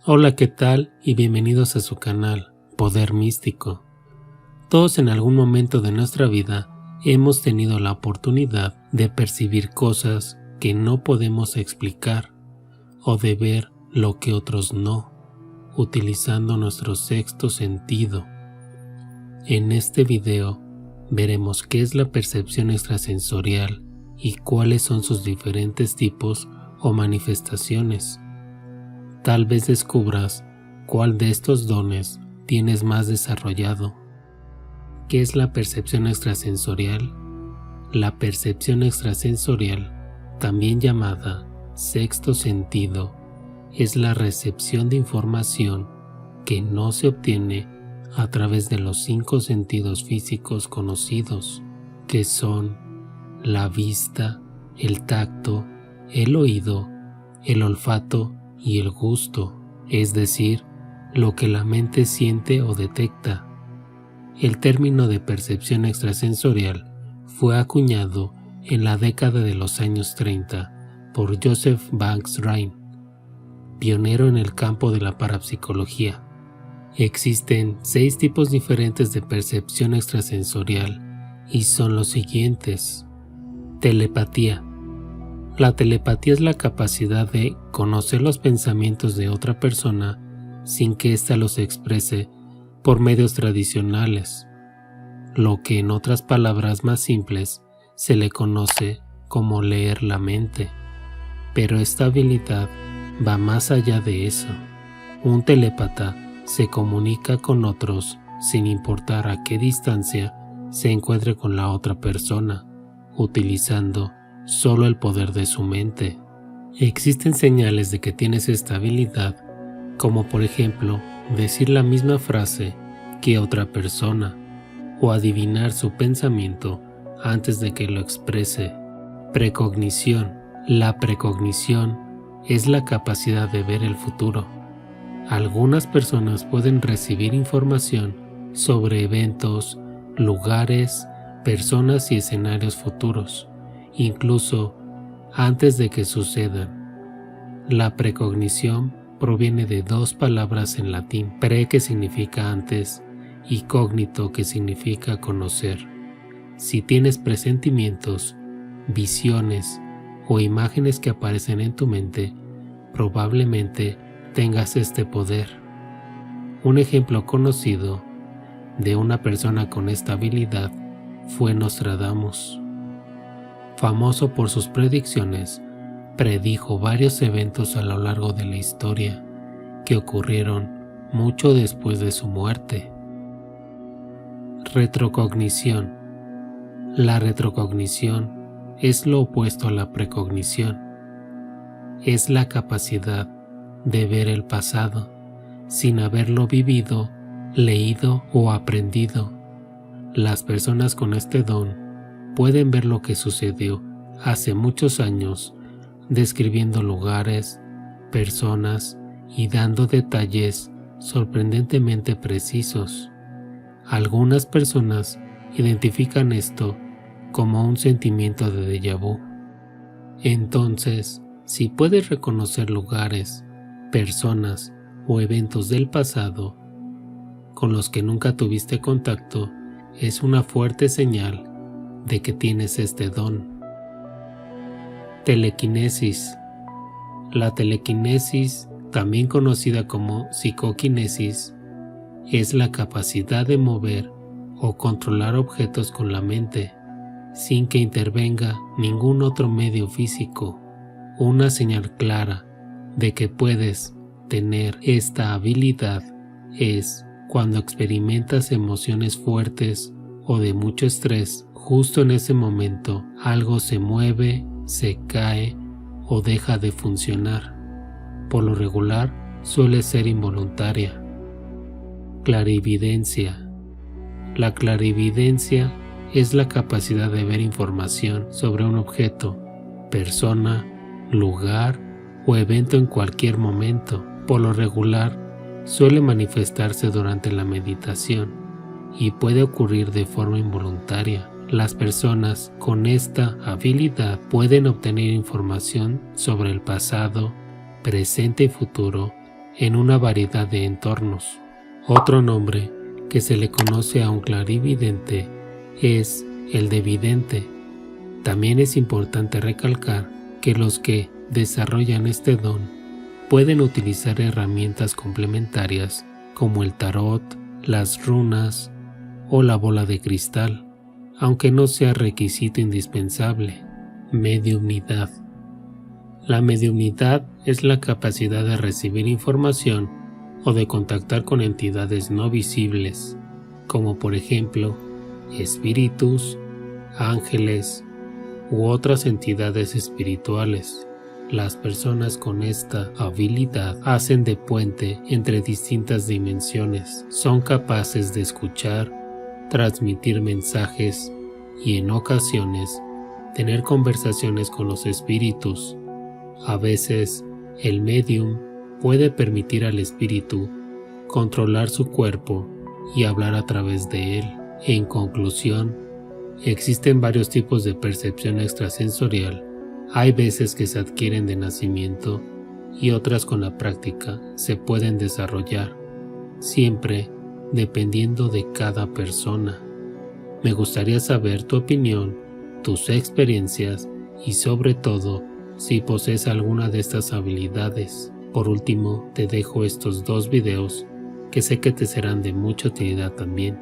Hola, ¿qué tal? Y bienvenidos a su canal, Poder Místico. Todos en algún momento de nuestra vida hemos tenido la oportunidad de percibir cosas que no podemos explicar o de ver lo que otros no, utilizando nuestro sexto sentido. En este video veremos qué es la percepción extrasensorial y cuáles son sus diferentes tipos o manifestaciones. Tal vez descubras cuál de estos dones tienes más desarrollado. ¿Qué es la percepción extrasensorial? La percepción extrasensorial, también llamada sexto sentido, es la recepción de información que no se obtiene a través de los 5 sentidos físicos conocidos, que son la vista, el tacto, el oído, el olfato y el gusto, es decir, lo que la mente siente o detecta. El término de percepción extrasensorial fue acuñado en la década de los años 30 por Joseph Banks Rhine, pionero en el campo de la parapsicología. Existen 6 tipos diferentes de percepción extrasensorial y son los siguientes. Telepatía. La telepatía es la capacidad de conocer los pensamientos de otra persona sin que ésta los exprese por medios tradicionales, lo que en otras palabras más simples se le conoce como leer la mente. Pero esta habilidad va más allá de eso. Un telépata se comunica con otros sin importar a qué distancia se encuentre con la otra persona, utilizando solo el poder de su mente. Existen señales de que tienes esta habilidad, como por ejemplo decir la misma frase que otra persona o adivinar su pensamiento antes de que lo exprese. Precognición. La precognición es la capacidad de ver el futuro. Algunas personas pueden recibir información sobre eventos, lugares, personas y escenarios futuros, incluso antes de que sucedan. La precognición proviene de 2 palabras en latín, pre que significa antes y cognito que significa conocer. Si tienes presentimientos, visiones o imágenes que aparecen en tu mente, probablemente tengas este poder. Un ejemplo conocido de una persona con esta habilidad fue Nostradamus. Famoso por sus predicciones, predijo varios eventos a lo largo de la historia que ocurrieron mucho después de su muerte. Retrocognición. La retrocognición es lo opuesto a la precognición. Es la capacidad de ver el pasado sin haberlo vivido, leído o aprendido. Las personas con este don pueden ver lo que sucedió hace muchos años, describiendo lugares, personas y dando detalles sorprendentemente precisos. Algunas personas identifican esto como un sentimiento de déjà vu. Entonces, si puedes reconocer lugares, personas o eventos del pasado con los que nunca tuviste contacto, es una fuerte señal de que tienes este don. Telequinesis. La telequinesis, también conocida como psicoquinesis, es la capacidad de mover o controlar objetos con la mente, sin que intervenga ningún otro medio físico. Una señal clara de que puedes tener esta habilidad es cuando experimentas emociones fuertes o de mucho estrés. Justo en ese momento algo se mueve, se cae o deja de funcionar. Por lo regular suele ser involuntaria. Clarividencia. La clarividencia es la capacidad de ver información sobre un objeto, persona, lugar o evento en cualquier momento. Por lo regular suele manifestarse durante la meditación y puede ocurrir de forma involuntaria. Las personas con esta habilidad pueden obtener información sobre el pasado, presente y futuro en una variedad de entornos. Otro nombre que se le conoce a un clarividente es el de vidente. También es importante recalcar que los que desarrollan este don pueden utilizar herramientas complementarias como el tarot, las runas o la bola de cristal, aunque no sea requisito indispensable. Mediumnidad. La mediumnidad es la capacidad de recibir información o de contactar con entidades no visibles, como por ejemplo espíritus, ángeles u otras entidades espirituales. Las personas con esta habilidad hacen de puente entre distintas dimensiones, son capaces de escuchar, transmitir mensajes y en ocasiones tener conversaciones con los espíritus. A veces, el medium puede permitir al espíritu controlar su cuerpo y hablar a través de él. En conclusión, existen varios tipos de percepción extrasensorial. Hay veces que se adquieren de nacimiento y otras con la práctica se pueden desarrollar, siempre dependiendo de cada persona. Me gustaría saber tu opinión, tus experiencias y sobre todo si posees alguna de estas habilidades. Por último, te dejo estos 2 videos que sé que te serán de mucha utilidad también.